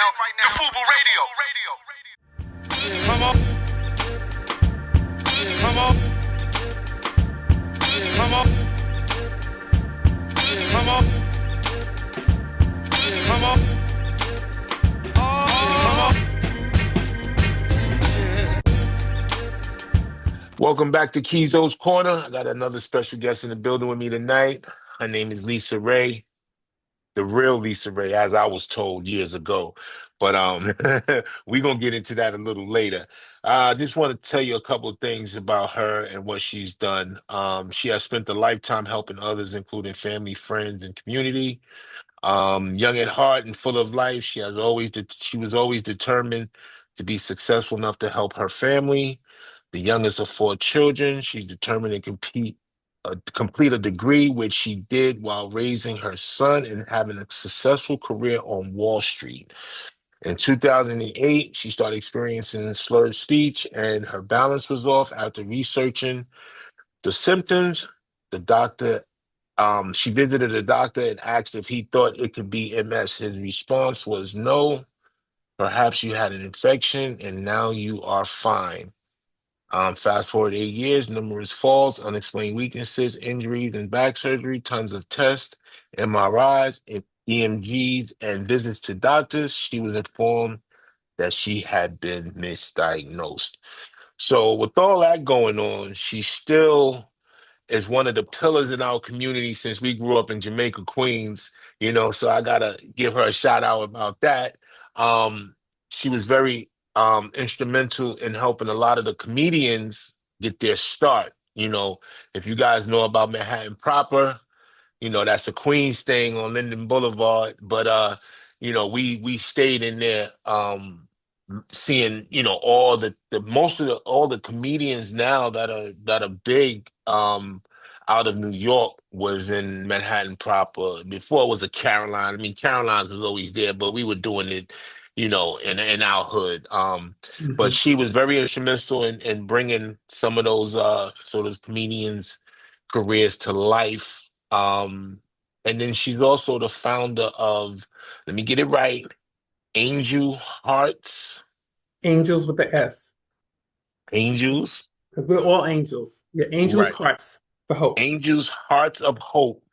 The FUBU Radio. Come on. Come on. Come on. Come on. Come on. Come on. Welcome back to Kizo's Corner. I got another special guest in the building with me tonight. Her name is Lisa Ray, the real Lisa Ray, as I was told years ago. But we're gonna get into that a little later. I just want to tell you a couple of things about her and what she's done. She has spent a lifetime helping others, including family, friends, and community. Young at heart and full of life, she was always determined to be successful enough to help her family. The youngest of four children, she's determined to complete a degree, which she did while raising her son and having a successful career on Wall Street. In 2008, she started experiencing slurred speech and her balance was off. After researching the symptoms, she visited a doctor and asked if he thought it could be MS. His response was no, perhaps you had an infection and now you are fine. Fast forward 8 years, numerous falls, unexplained weaknesses, injuries, and back surgery, tons of tests, MRIs, and EMGs, and visits to doctors. She was informed that she had been misdiagnosed. So with all that going on, she still is one of the pillars in our community since we grew up in Jamaica, Queens, so I gotta give her a shout out about that. She was very instrumental in helping a lot of the comedians get their start. If you guys know about Manhattan proper, that's a Queens thing on Linden Boulevard. But we stayed in there seeing, all the comedians now that are big out of New York was in Manhattan proper. Before it was a Caroline. I mean, Caroline's was always there, but we were doing it, in our hood. But she was very instrumental in bringing some of those comedians' careers to life. And then she's also the founder of, let me get it right, Angel Hearts. Angels with the S. Angels. We're all angels. Yeah, Angels Right. Hearts for Hope. Angels Hearts of Hope.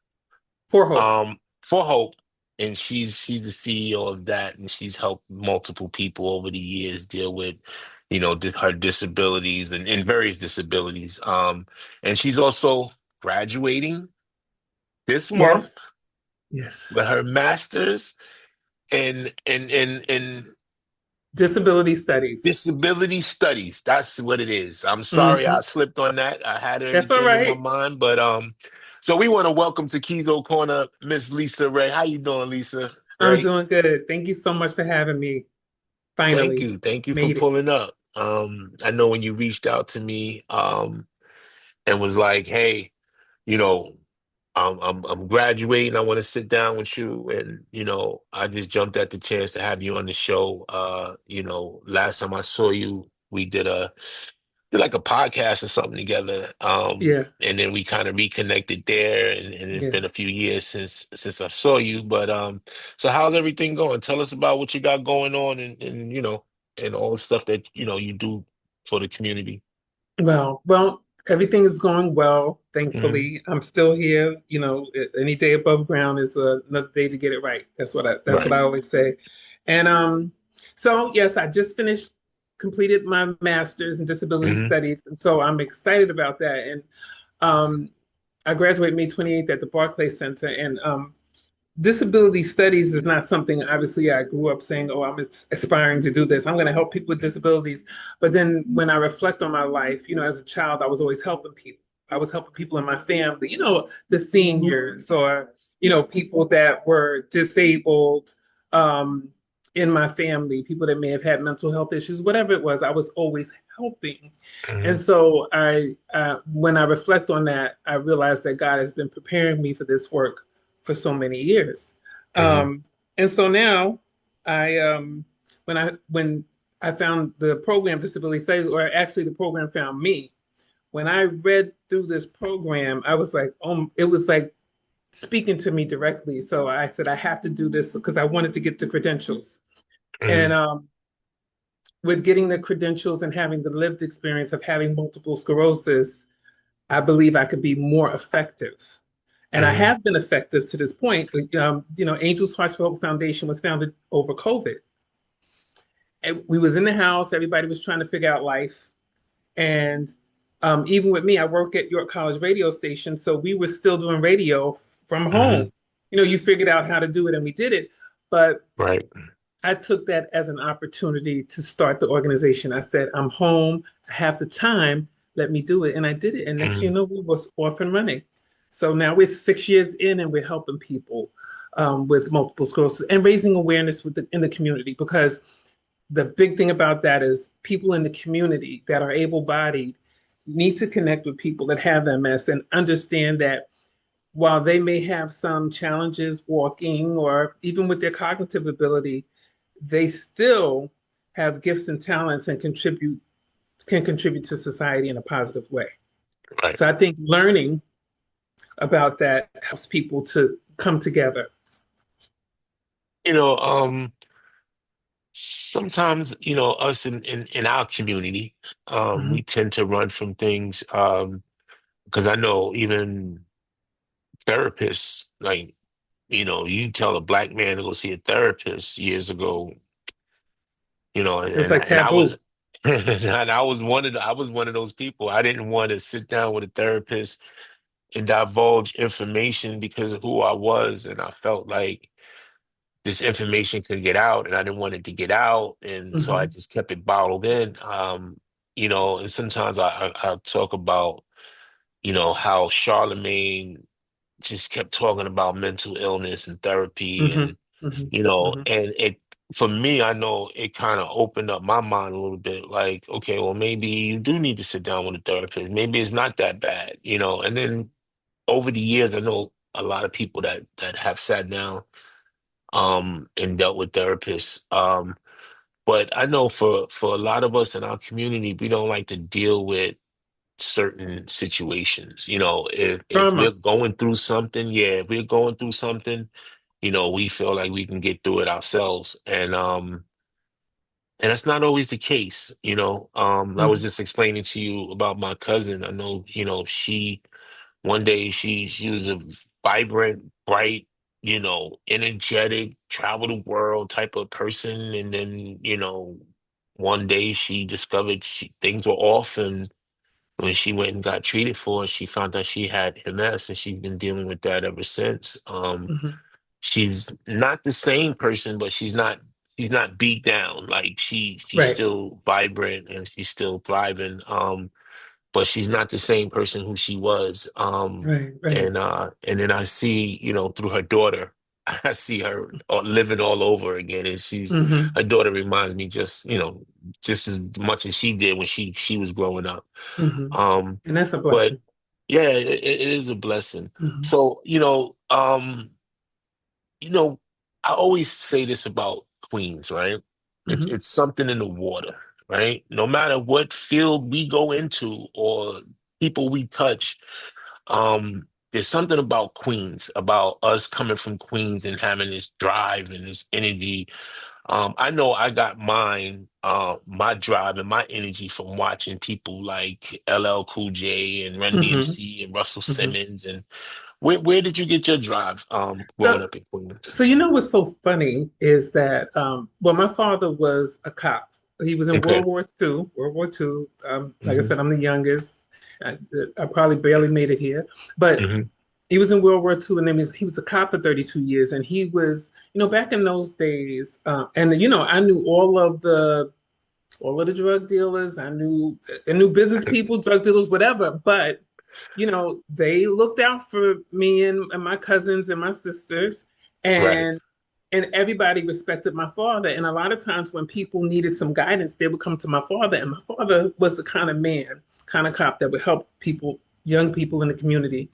For Hope. For Hope. And she's the CEO of that, and she's helped multiple people over the years deal with, her disabilities and various disabilities. And she's also graduating this month. Yes. With her master's in disability studies. Disability studies. That's what it is. I'm sorry I slipped on that. I had everything in my mind, but so we want to welcome to Kizo Corner Miss Lisa Ray. How you doing, Lisa? I'm doing good. Thank you so much for having me. Finally. Thank you for pulling up. I know when you reached out to me and was like, hey, I'm graduating. I want to sit down with you, and I just jumped at the chance to have you on the show. Last time I saw you, we did like a podcast or something together. And then we kind of reconnected there, and it's been a few years since I saw you. But so how's everything going? Tell us about what you got going on, and all the stuff that you do for the community. Well, everything is going well, thankfully. I'm still here. Any day above ground is another day to get it right. That's what I always say. And so yes, I just completed my master's in disability studies, and so I'm excited about that. And I graduated May 28th at the Barclay Center, and disability studies is not something, obviously, I grew up saying, oh, I'm aspiring to do this. I'm going to help people with disabilities. But then when I reflect on my life, as a child, I was always helping people. I was helping people in my family, the seniors or, people that were disabled in my family, people that may have had mental health issues, whatever it was, I was always helping. And so when I reflect on that, I realized that God has been preparing me for this work for so many years. And so now when I found the program Disability Studies, or actually the program found me, when I read through this program, I was like, it was like speaking to me directly. So I said, I have to do this because I wanted to get the credentials. And Mhm. with getting the credentials and having the lived experience of having multiple sclerosis, I believe I could be more effective. And I Mhm. have been effective to this point. Angels Hearts for Hope Foundation was founded over COVID. And we was in the house, everybody was trying to figure out life. And even with me, I work at York College radio station, so we were still doing radio from home. Mhm. You figured out how to do it and we did it. But Right. I took that as an opportunity to start the organization. I said, I'm home, I have the time, let me do it. And I did it. And next thing you Mhm. know, we was off and running. So now we're 6 years in and we're helping people with multiple sclerosis and raising awareness in the community, because the big thing about that is people in the community that are able-bodied need to connect with people that have MS and understand that while they may have some challenges walking or even with their cognitive ability, they still have gifts and talents and can contribute to society in a positive way. Right. So I think learning about that helps people to come together. You know, sometimes, us in our community, Mhm. we tend to run from things, because I know even therapists, like, you tell a black man to go see a therapist years ago, and It's and, like and I was taboo. and I was one of those people. I didn't want to sit down with a therapist and divulge information because of who I was, and I felt like this information could get out, and I didn't want it to get out, and so I Hmm. just kept it bottled in. And sometimes I talk about, how Charlemagne just kept talking about mental illness and therapy, Hmm. and Hmm. Hmm. and it for me, I know it kind of opened up my mind a little bit. Like, okay, well, maybe you do need to sit down with a therapist. Maybe it's not that bad. And then over the years, I know a lot of people that have sat down and dealt with therapists. But I know for a lot of us in our community, we don't like to deal with certain situations. If we're Trauma. going through something, yeah, if we're going through something, we feel like we can get through it ourselves. And that's not always the case. I was Hmm. just explaining to you about my cousin. I know, she one day she was a vibrant, bright, energetic, travel the world type of person. And then, one day she discovered things were off, and when she went and got treated for it, she found out she had MS, and she's been dealing with that ever since. Hmm. She's not the same person, but she's not beat down. Like she's Right. still vibrant and she's still thriving. But she's not the same person who she was. Right. Right. And then I see, through her daughter, I see her living all over again. And Hmm. her daughter reminds me just as much as she did when she was growing up. Hmm. Um, And that's a but blessing. yeah, it is a blessing. Hmm. So, you know, I always say this about Queens, right? It's Hmm. it's something in the water, right? No matter what field we go into or people we touch, there's something about Queens, about us coming from Queens and having this drive and this energy. I know I got my drive and my energy from watching people like LL Cool J and Run Hmm. DMC and Russell Hmm. Simmons. And where did you get your drive growing So, up in Queens? so what's so funny is that well, my father was a cop. He was in Okay. World War II. World War II. Like I Hmm. said, I'm the youngest. I, I probably barely made it here, but Hmm. he was in World War II, and then he was a cop for 32 years. And he was, back in those days, and I knew all of the drug dealers. I knew business people, drug dealers, whatever. But they looked out for me and my cousins and my sisters, Right. and everybody respected my father. And a lot of times when people needed some guidance, they would come to my father. And my father was the kind of man, kind of cop that would help people, young people in the community,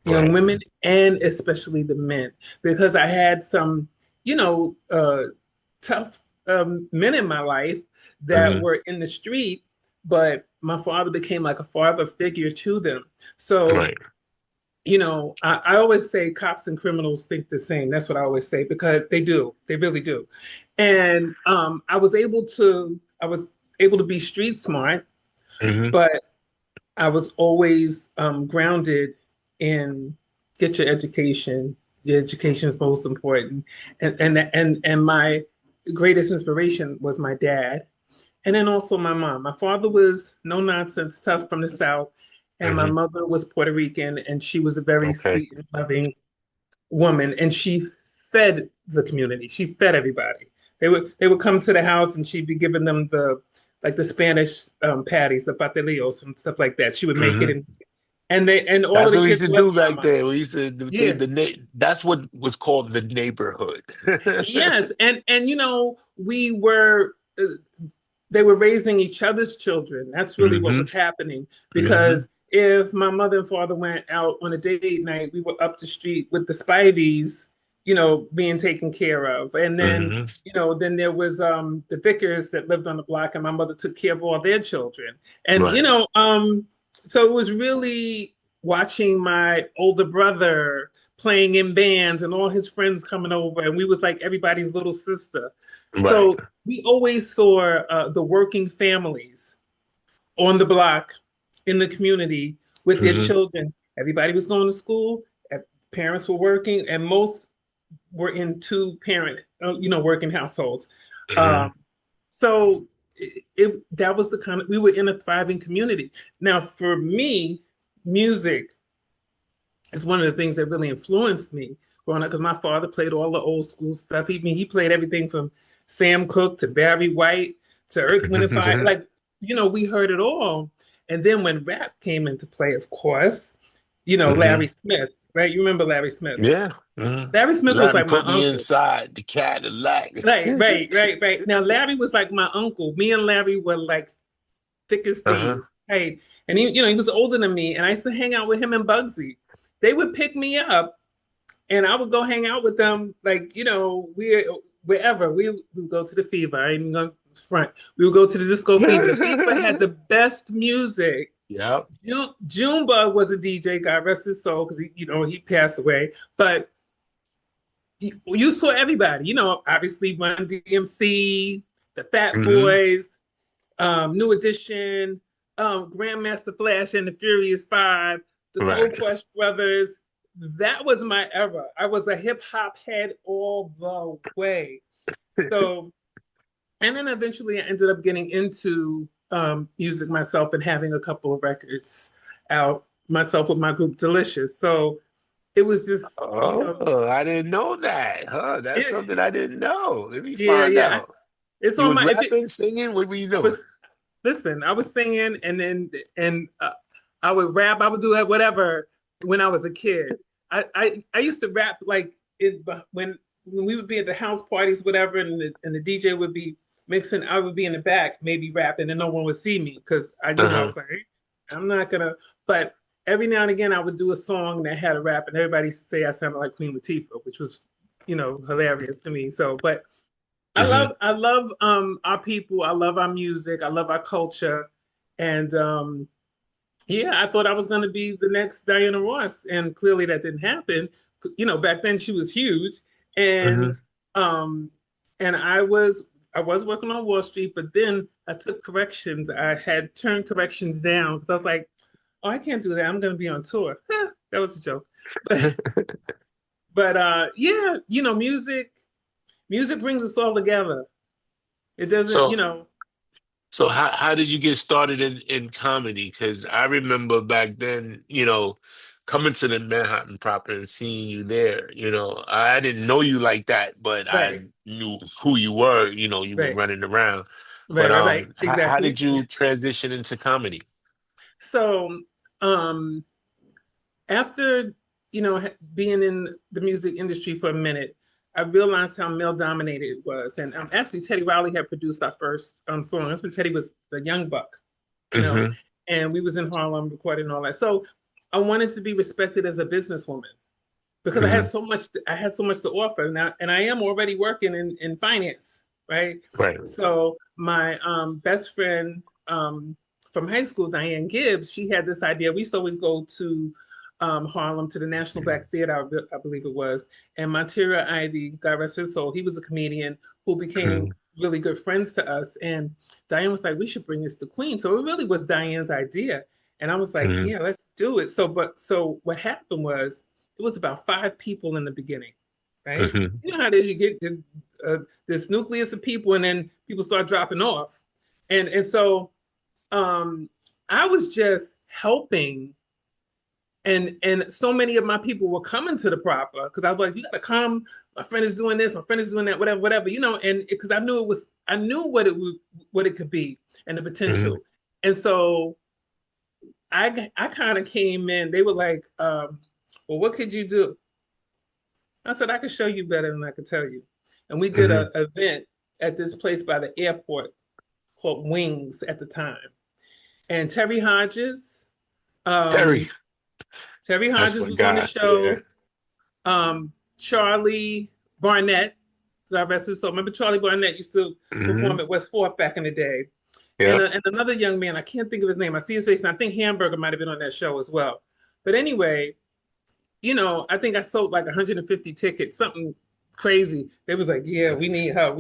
young Right. women, and especially the men, because I had some, you know, uh, tough men in my life that Hmm. were in the street, but my father became like a father figure to them. So Right. I always say cops and criminals think the same. That's what I always say because they do. They really do. And I was able to be street smart, Hmm. but I was always grounded in get your education. Your education is most important. And my greatest inspiration was my dad, and then also my mom. My father was no nonsense, tough from the South, and my Hmm. mother was Puerto Rican, and she was a very Okay. sweet and loving woman, and she fed the community. She fed everybody. They would come to the house, and she'd be giving them the Spanish patties, the patelillos, and stuff like that. She would make it, Hmm. and all of That's the what we used kids to loved do back Mama. then. We used to Yeah, that's what was called the neighborhood. yes, and we were. They were raising each other's children. That's really what Hmm. was happening. Hmm. Because if my mother and father went out on a date night, we were up the street with the Spideys, being taken care of. And then, Hmm. then there was the Vickers that lived on the block, and my mother took care of all their children. And Right. so it was really watching my older brother playing in bands and all his friends coming over, and we was like everybody's little sister. Right. So we always saw the working families on the block in the community with their Hmm. children. Everybody was going to school, parents were working, and most were in two parent, working households. Hmm. Um, so that was the kind of we were in a thriving community. Now, for me, music is one of the things that really influenced me growing up because my father played all the old school stuff. He played everything from Sam Cooke to Barry White to Earth, Wind and Fire. Like, we heard it all. And then when rap came into play, of course, Hmm. Larry Smith, right? You remember Larry Smith? Yeah. Hmm. Larry Smith was Larry like my put me uncle. inside the Cadillac. Right, right, right, right. Now Larry was like my uncle. Me and Larry were like thick as Uh-huh. thieves. Hey, and he was older than me, and I used to hang out with him and Bugsy. They would pick me up and I would go hang out with them, like we wherever we would go to the Fever. I ain't even gonna front. We would go to the Disco Fever. The Fever had the best music. Yep. Junebug was a DJ, God rest his soul, because he passed away. But you saw everybody. Obviously Run DMC, the Fat Hmm. Boys, New Edition, Grandmaster Flash and the Furious Five, the Cold Right. Crush Brothers. That was my era. I was a hip hop head all the way. So, and then eventually I ended up getting into music myself and having a couple of records out myself with my group Delicious. So it was just, Oh, I didn't know that. Huh? That's it, something I didn't know. Let me yeah, find yeah. out. It's You on was my. If it, rapping, singing? What were you I doing? was listen, I was singing and I would rap. I would do that whatever when I was a kid. I used to rap like when we would be at the house parties, whatever, and the DJ would be mixing. I would be in the back, maybe rapping, and no one would see me because I Uh-huh. was like, hey, I'm not gonna. But every now and again, I would do a song that had a rap, and everybody used to say I sounded like Queen Latifah, which was hilarious to me. So, but Hmm. I love our people. I love our music. I love our culture. And yeah, I thought I was going to be the next Diana Ross, and clearly that didn't happen. Back then she was huge, and Hmm. um, and I was working on Wall Street, but then I took corrections. I had turned corrections down because I was like, oh, I can't do that. I'm going to be on tour. That was a joke, but yeah, music brings us all together. It doesn't, So, so how did you get started in comedy? Because I remember back then, coming to the Manhattan proper and seeing you there. I didn't know you like that, but I right, knew who you were. You were right, running around. right, But right, right, how exactly. did you transition into comedy? So, um, after being in the music industry for a minute, I realized how male dominated it was, and actually Teddy Riley had produced our first song. That's when Teddy was the young buck, you know, Hmm. and we was in Harlem recording all that. So I wanted to be respected as a businesswoman because Hmm. I had so much to offer now, and I am already working in finance, right? Right. So my best friend from high school, Diane Gibbs, she had this idea. We used to always go to Harlem to the National Black Theater, I believe it was. And Monteria Ivy, God rest his soul, he was a comedian who became Mhm. really good friends to us. And Diane was like, we should bring this to Queens. So it really was Diane's idea. And I was like, Mhm. yeah, let's do it. So what happened was it was about 5 people in the beginning, right? Mhm. You know how it is, you get this nucleus of people and then people start dropping off. And so um I was just helping, and so many of my people were coming to the proper because I was like, you gotta come. My friend is doing this, my friend is doing that, whatever, whatever, and because I knew what it could be and the Mhm. potential. And so I kind of came in, they were like, well, what could you do? I said, I could show you better than I could tell you. And we did Mhm. a event at this place by the airport called Wings at the time. And Terry, um, Terry that's Hodges my was on the guy. Yeah. show. Charlie Barnett, God rest his soul. Remember Charlie Barnett used to perform Mhm. at West Fourth back in the day. And, Yep. and another young man, I can't think of his name. I see his face, and I think Hamburger might have been on that show as well. But anyway, I think I sold like 150 tickets, something crazy. They was like, yeah, we need her.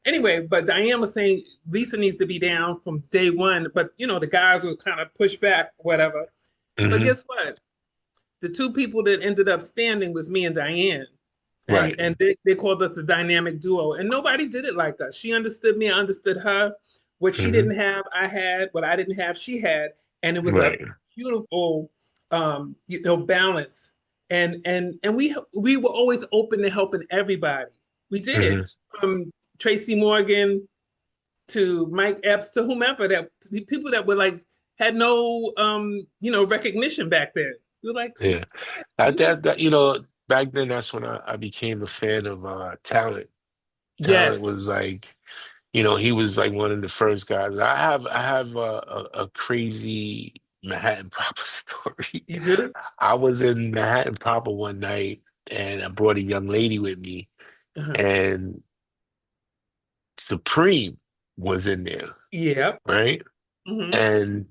Anyway, but Diane was saying Lisa needs to be down from day one. But, the guys would kind of push back, whatever. But Mhm. guess what? The two people that ended up standing was me and Diane. And Right. and they called us the dynamic duo. And nobody did it like us. She understood me, I understood her. What she Mhm. didn't have, I had. What I didn't have, she had. And it was a Right. beautiful balance. And we were always open to helping everybody. We did. Mhm. From Tracy Morgan to Mike Epps to whomever, that people that were like had no recognition back then. We were like, Yeah. yeah, That, you that, that, back then, that's when I became a fan of Talent. Talent yes, was like, he was like one of the first guys. I have a crazy Manhattan Proper story. you do. I was in Manhattan Proper one night and I brought a young lady with me, Uh-huh. and Supreme was in there, Yep. right? Hmm. And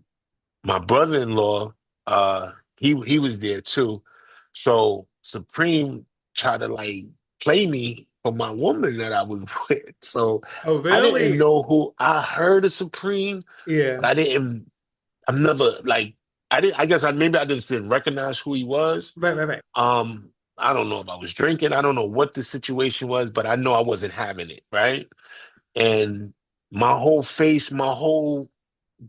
my brother-in-law, he was there too. So Supreme tried to like play me for my woman that I was with. So Oh, I didn't really? know who. I heard of Supreme, but Yeah. I've never like I didn't I guess I maybe I just didn't recognize who he was. Right, right, right. Um, I don't know if I was drinking, I don't know what the situation was, but I know I wasn't having it, right? And my whole face, my whole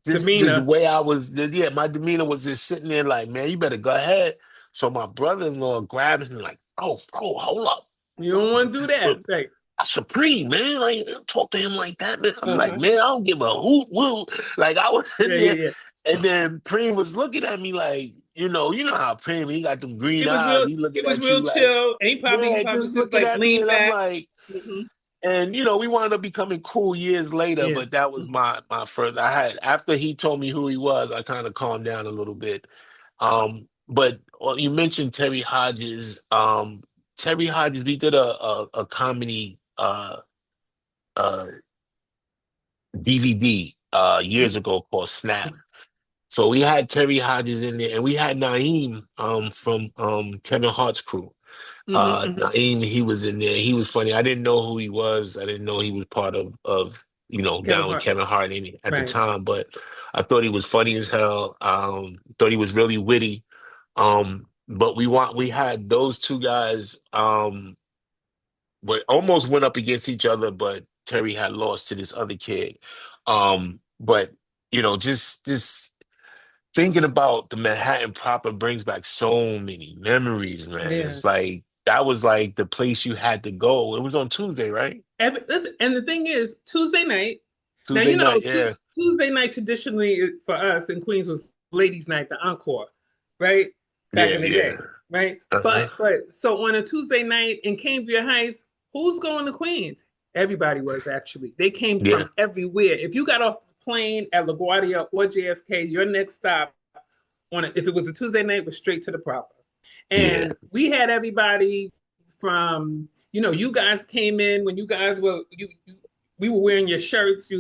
just the Demeanor. way yeah, my demeanor was just sitting there like, man, you better go ahead. So my brother-in-law grabs me like, bro, hold up. You don't want to do that. Right. That's Supreme, man. Like, don't talk to him like that, man. I'm like, Uh-huh. man, I don't give a hoot woot. Like, I was in Yeah, yeah, there, yeah. and then Preem was looking at me like, you know how Preem, he got them green eyes. He He looking was at you real like, chill. He yeah, probably just just looking like at me, leaned and I'm back. like, Hmm. and we wound up becoming cool years later. Yeah. But that was Mhm. my first. I had after he told me who he was, I kind of calmed down a little bit. But you mentioned Terry Hodges. Terry Hodges, we did a comedy uh DVD years ago called Snap. So we had Terry Hodges in there, and we had Naeem from Kevin Hart's crew. Hmm. Hmm. Naeem, he was in there. He was funny. I didn't know who he was. I didn't know he was part of Kevin down with Hart. Kevin Hart at the Right. time, but I thought he was funny as hell. Thought he was really witty. But we had those two guys but almost went up against each other, but Terry had lost to this other kid. But just thinking about the Manhattan Proper brings back so many memories, man. Yeah. It's like that was like the place you had to go. It was on Tuesday, right? Listen, and the thing is, Tuesday night. Now Tuesday night, yeah. Tuesday night traditionally for us in Queens was ladies' night, the encore, right? Back Yeah, in the yeah. day, right? Uh-huh. But so on a Tuesday night in Cambria Heights, who's going to Queens? Everybody was actually. They came Yeah. from everywhere. If you got off the plane at LaGuardia or JFK, your next stop if it was a Tuesday night, was straight to the proper. Yeah. And we had everybody from, you guys came in when you guys were we were wearing your shirts,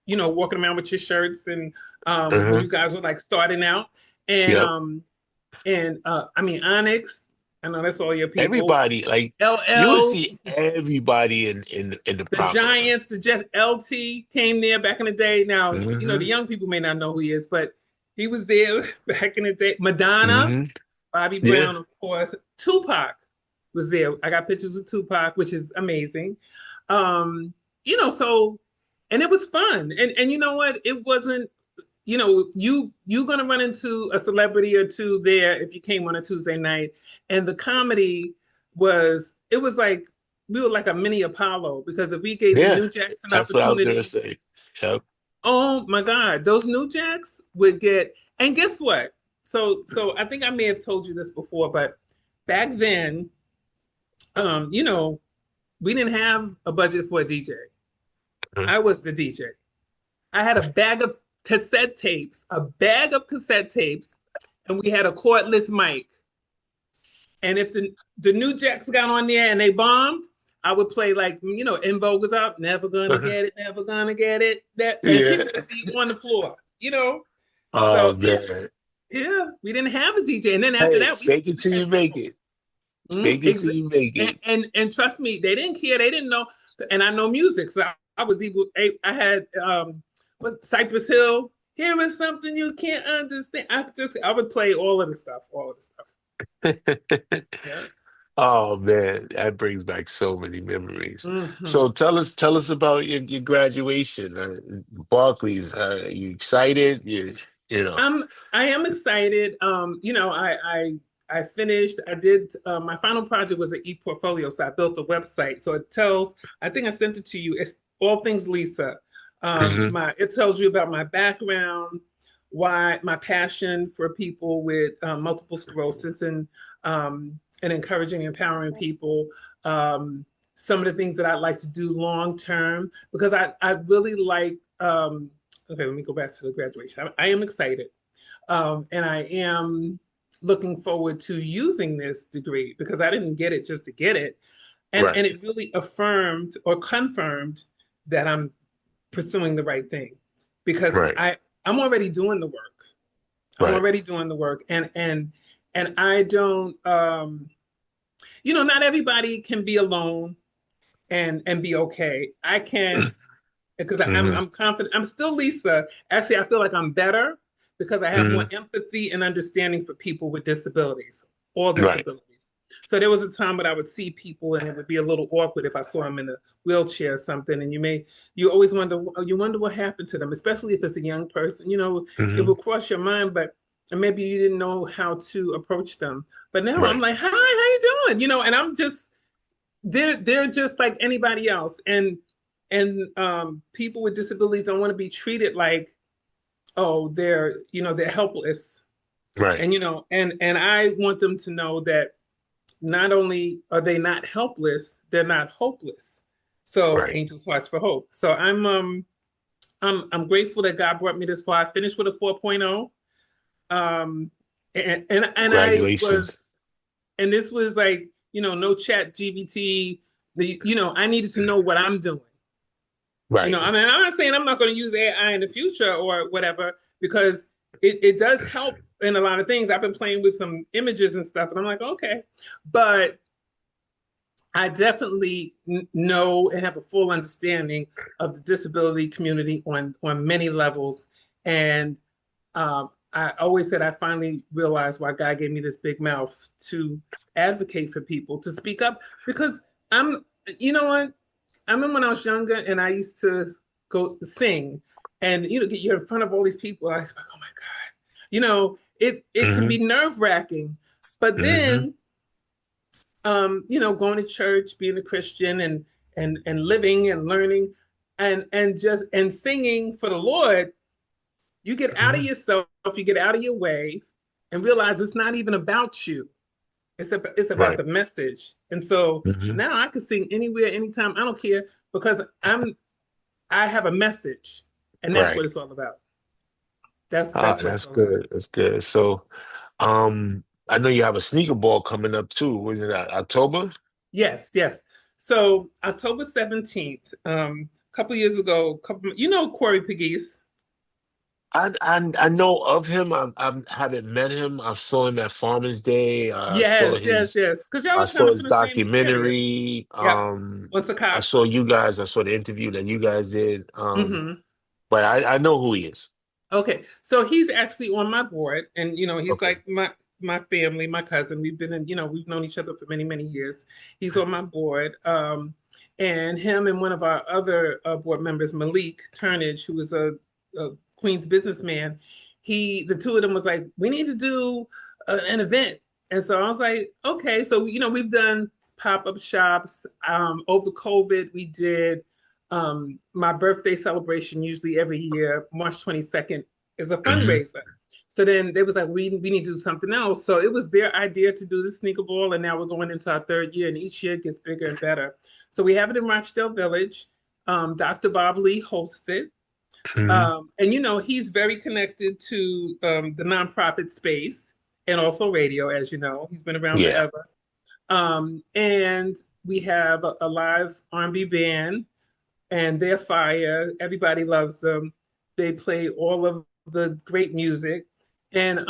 walking around with your shirts, and when Uh-huh. you guys were like starting out. And Yep. and I mean Onyx. I know that's all your people. Everybody, like you would LL, see everybody in the the proper. Giants, the Jet LT came there back in the day. Now, you know, the Hmm. young people may not know who he is, but he was there back in the day. Madonna, Hmm. Bobby Yeah. Brown, of course. Tupac was there. I got pictures with Tupac, which is amazing. Um, you know, so and it was fun. And you know what? It wasn't, you know, you gonna run into a celebrity or two there if you came on a Tuesday night. And the comedy was, it was like we were like a mini Apollo because if we gave the Yeah. New Jacks an That's what I was gonna opportunity, say. Yep. oh my God, those New Jacks would get, and guess what? So I think I may have told you this before, but back then, you know, we didn't have a budget for a DJ. Mhm. I was the DJ. I had a bag of cassette tapes, and we had a cordless mic. And if the New Jacks got on there and they bombed, I would play like, you know, In Vogue was up, never gonna get it, never gonna get it. That and Yeah. people would be on the floor, you know. Oh So yeah, man. yeah, we didn't have a DJ. And then after Hey, that, fake it we till had you make people. it. Fake it till you make And, it. and trust me, they didn't care. They didn't know. And I know music, so I was able. I had what Cypress Hill. Here is something you can't understand. I would play all of the stuff, all of the stuff. Yeah. Oh man, that brings back so many memories. Hmm. So tell us about your graduation. Barclays, are you excited? You know. I am excited. You know, I finished. I did my final project was an e-portfolio, so I built a website. So it tells. I think I sent it to you. It's all things Lisa. Hmm. My it tells you about my background, why my passion for people with multiple sclerosis, and encouraging, empowering people. Some of the things that I'd like to do long term because I really like. Okay, let me go back to the graduation. I am excited, and I am looking forward to using this degree because I didn't get it just to get it, Right, and it really affirmed or confirmed that I'm pursuing the right thing because right, I'm already doing the work. I'm right. already doing the work, and I don't. You know, not everybody can be alone and be okay. I can because Hmm. I'm confident. I'm still Lisa. Actually, I feel like I'm better because I have more Hmm. empathy and understanding for people with disabilities, all Right. disabilities. So there was a time when I would see people and it would be a little awkward if I saw them in a wheelchair or something. And you always wonder, you wonder what happened to them, especially if it's a young person. You know, it Hmm. will cross your mind, but maybe you didn't know how to approach them. But now I'm Right. like, hi, how you doing? You know, and I'm just they're just like anybody else, and people with disabilities don't want to be treated like, oh, they're, you know, they're helpless. Right. And you know, and I want them to know that not only are they not helpless, they're not hopeless. So Right. angels watch for hope. So I'm grateful that God brought me this far. I finished with a 4.0. And I was, Congratulations. and this was like, you know, no chat GBT. You know, I needed to know what I'm doing. You know, Right. I mean, I'm not saying I'm not going to use AI in the future or whatever, because it does help in a lot of things. I've been playing with some images and stuff, and I'm like, okay. But I definitely know and have a full understanding of the disability community on many levels. And I always said I finally realized why God gave me this big mouth to advocate for people, to speak up, because I'm, you know what? I remember when I was younger and I used to go sing, and you know, you're in front of all these people. I was like, oh my God, you know, it can Hmm. be nerve wracking. But Hmm. then, you know, going to church, being a Christian, and living and learning, and just and singing for the Lord, you get out of Hmm. yourself, you get out of your way, and realize it's not even about you. It's about Right. the message. And so Hmm. now I can sing anywhere, anytime. I don't care because I have a message, and that's what Right. it's all about. Ah, That's what it's that's all about. good. That's good. So, I know you have a sneaker ball coming up too. Was it October? Yes, yes. So October 17th, a couple years ago, you know Corey Pegues. I know of him. I haven't met him. I saw him at Farmer's Day. Yes, yes, yes. Because y'all I are kind saw of his from the same area. documentary. Yep. Once a I cop. saw you guys. I saw the interview that you guys did. Hmm. But I know who he is. Okay, so he's actually on my board, and he's Okay. like my family, my cousin. We've been in, we've known each other for many, many years. He's on my board, and him and one of our other board members, Malik Turnage, who was a Queens businessman. The two of them was like, we need to do an event, and so I was like, okay. So we've done pop-up shops. Over COVID, we did my birthday celebration usually every year, March 22nd, is a Hmm. fundraiser. So then they was like, we need to do something else. So it was their idea to do the sneaker ball, and now we're going into our third year, and each year it gets bigger and better. So we have it in Rochdale Village. Dr. Bob Lee hosts it. Hmm. And he's very connected to the nonprofit space and also radio, as you know. He's been around Yeah. forever. And we have a live R&B band, and they're fire. Everybody loves them. They play all of the great music, and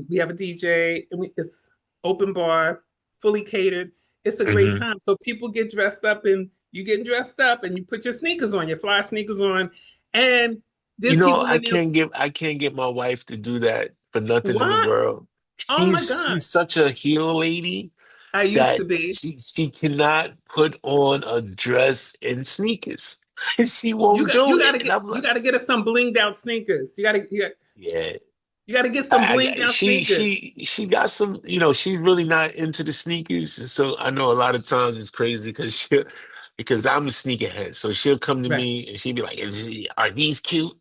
we have a DJ, and it's open bar, fully catered. It's a great Hmm. time. So people get dressed up, and you get dressed up, and you put your sneakers on, your fly sneakers on, and You there's know, people in there. I can't get my wife to do that for nothing in the What? world. Oh my God! She's such a heel lady I used to that be. she cannot put on a dress and sneakers. She You won't got you do got it. to And get I'm you like, got to get us some blinged out sneakers. yeah. You got to get some blinged out sneakers. She got some, she's really not into the sneakers. And so I know a lot of times it's crazy because I'm a sneakerhead. So she'll come to Right, me and she'll be like, are these cute?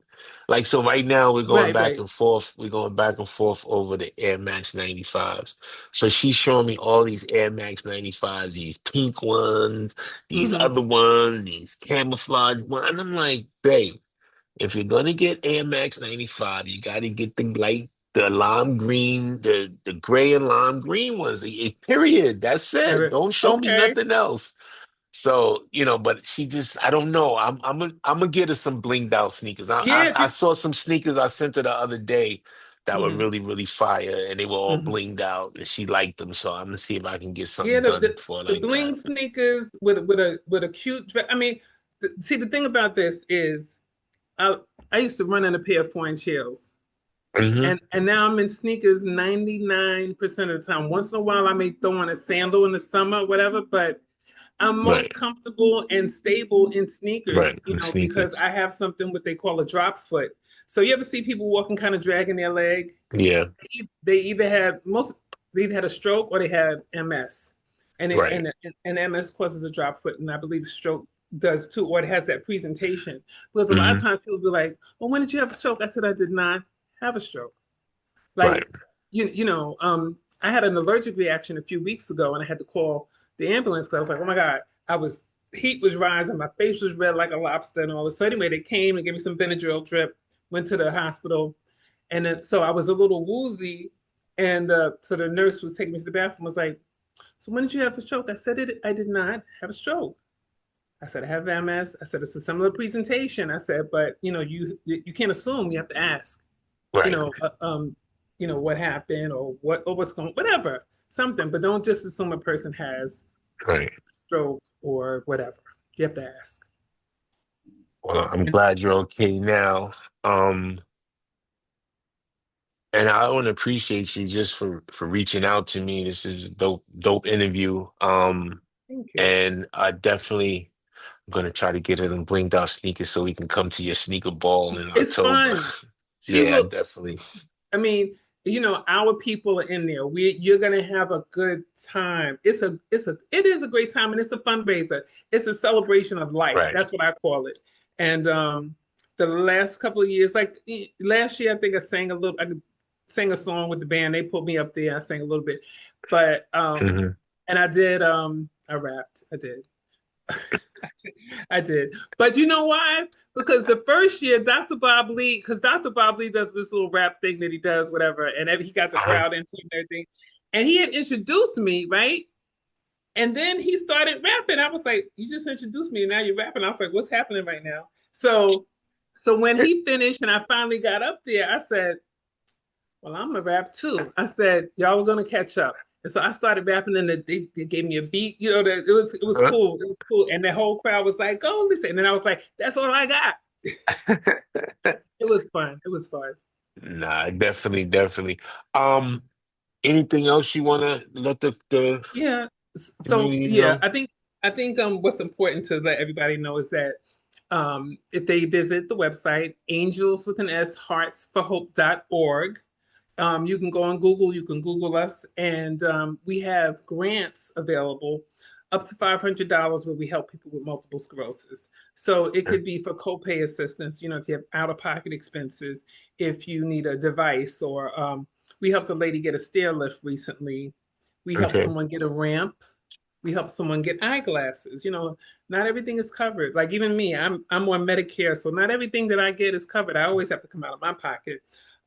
Like, so right now we're going right, back right. and forth. We're going back and forth over the Air Max 95s. So she's showing me all these Air Max 95s, these pink ones, these Hmm. other ones, these camouflage ones. And I'm like, babe. If you're gonna get Air Max 95, you gotta get the lime green, the gray and lime green ones. Period. That's it. Don't show me Okay. nothing else. So, but she just, I don't know. I'm gonna get her some blinged out sneakers. Yeah. I saw some sneakers I sent her the other day that were Mhm, really, really fire, and they were all mhm. blinged out, and she liked them. So I'm gonna see if I can get Yeah, something done for her the like bling that. sneakers with a cute dress. I mean, see, the thing about this is, I I used to run in a pair of 4-inch heels, Hmm. and now I'm in sneakers 99% of the time. Once in a while, I may throw on a sandal in the summer, whatever, but I'm Right, most comfortable and stable in right. sneakers, And because sneakers. I have something what they call a drop foot. So you ever see people walking kind of dragging their leg? Yeah, They either have most they either had a stroke or they had MS, and right. MS causes a drop foot, and I believe stroke does too, or it has that presentation. Because a lot of Hmm. times people be like, "Well, when did you have a stroke?" I said, "I did not have a stroke." Right. Like, I had an allergic reaction a few weeks ago, and I had to call the ambulance because I was like, "Oh my God!" I was Heat was rising, my face was red like a lobster, and all this. So anyway, they came and gave me some Benadryl drip. Went to the hospital, and then so I was a little woozy, and so the nurse was taking me to the bathroom. Was like, "So when did you have a stroke?" I said, I did not have a stroke." I said, "I have MS." I said, "It's a similar presentation." I said, "But you can't assume. You have to ask. You Right. know, uh, um, what happened or what's going whatever something. But don't just assume a person has Right. a stroke or whatever. You have to ask." Well, I'm And glad you're okay now. Um, and I want to appreciate you just for reaching out to me. This is a dope interview. thank you. And I definitely am gonna try to get her them blinged out sneakers so we can come to your sneaker ball in It's October. fun. She Yeah, will. definitely. I mean, our people are in there. You're gonna have a good time. It is a great time, and it's a fundraiser. It's a celebration of life. Right. That's what I call it. And the last couple of years, like last year, I think I sang a song with the band. They put me up there. I sang a little bit, but Hmm. and I rapped. I did. I did. But you know why? Because the first year, Dr. Bob Lee, because Dr. Bob Lee does this little rap thing that he does, whatever, and he got the Uh-huh. crowd into it and everything. And he had introduced me, right? And then he started rapping. I was like, "You just introduced me, and now you're rapping." I was like, "What's happening right now?" So So when he finished and I finally got up there, I said, well, I'm gonna rap too. I said, y'all are gonna catch up. And so I started rapping and they gave me a beat, it was Huh? cool. It was cool. And the whole crowd was like, go listen. And then I was like, that's all I got. It was fun. It was fun. Nah, definitely, definitely. Um, Anything else you want to let the Yeah. So community yeah, know? I think what's important to let everybody know is that if they visit the website, angels with an S, heartsforhope.org, you can go on Google, you can Google us, and we have grants available up to $500 where we help people with multiple sclerosis. So it could be for copay assistance, if you have out-of-pocket expenses, if you need a device, or we helped a lady get a stair lift recently. We helped Okay, someone get a ramp. We help someone get eyeglasses. Not everything is covered. Like even me, I'm on Medicare, so not everything that I get is covered. I always have to come out of my pocket.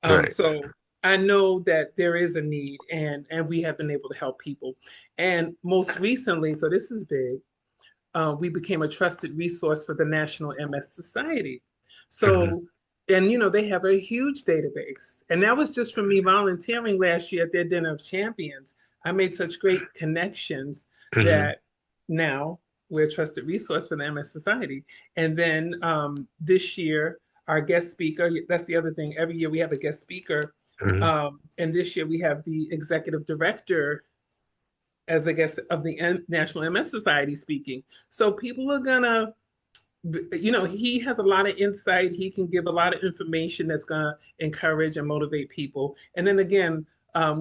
right. So I know that there is a need, and we have been able to help people. And most recently, so this is big, we became a trusted resource for the National MS Society. Hmm. So, and they have a huge database. And that was just from me volunteering last year at their Dinner of Champions. I made such great connections Hmm. that now we're a trusted resource for the MS Society. And then this year, our guest speaker, that's the other thing, every year we have a guest speaker. Hmm. And this year we have the executive director as I guess of the National MS Society speaking. So people are gonna, he has a lot of insight. He can give a lot of information that's gonna encourage and motivate people. And then again,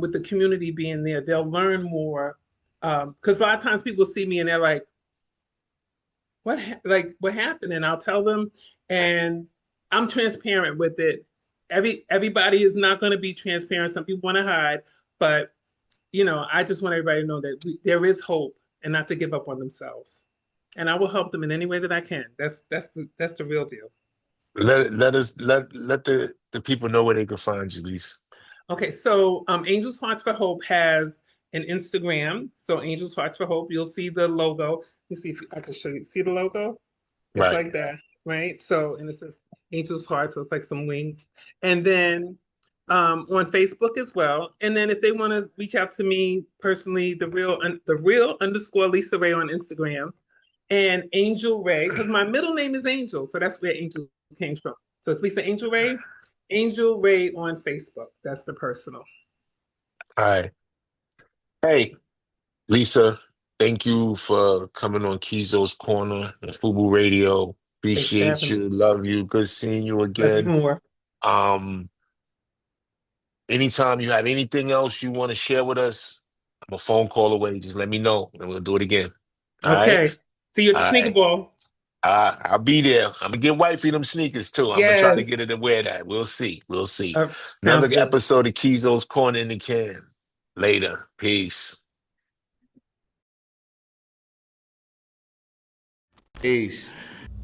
with the community being there, they'll learn more. Because a lot of times people see me and they're like, what happened?" And I'll tell them, and I'm transparent with it. Everybody is not going to be transparent. Some people want to hide, but I just want everybody to know that there is hope and not to give up on themselves. And I will help them in any way that I can. That's the real deal. Let the people know where they can find you, Lisa. Okay, so Angels Hearts for Hope has an Instagram. So Angels Hearts for Hope, you'll see the logo. Let me see if I can show you. See the logo? It's Right. like that, right? So, and it says Angel's Heart, so it's like some wings. And then on Facebook as well. And then if they want to reach out to me personally, the real underscore Lisa Ray on Instagram, and Angel Ray, because my middle name is Angel, so that's where Angel came from. So it's Lisa Angel Ray on Facebook. That's the personal. All right. Hey, Lisa, thank you for coming on Kizo's Corner and FUBU Radio. Thanks for Appreciate having me. you. Love you. Good seeing you Love you again. more. Um, Anytime you have anything else you want to share with us, I'm a phone call away. Just let me know and we'll do it again. All right? Okay. See you at the All sneaker right. ball. I'll be there. I'm gonna get wifey them sneakers too. I'm gonna try to get Yes. her to wear that. We'll see. We'll see. Another Sounds good. episode of Kizo's Corner in the Can. Later. Peace. Peace.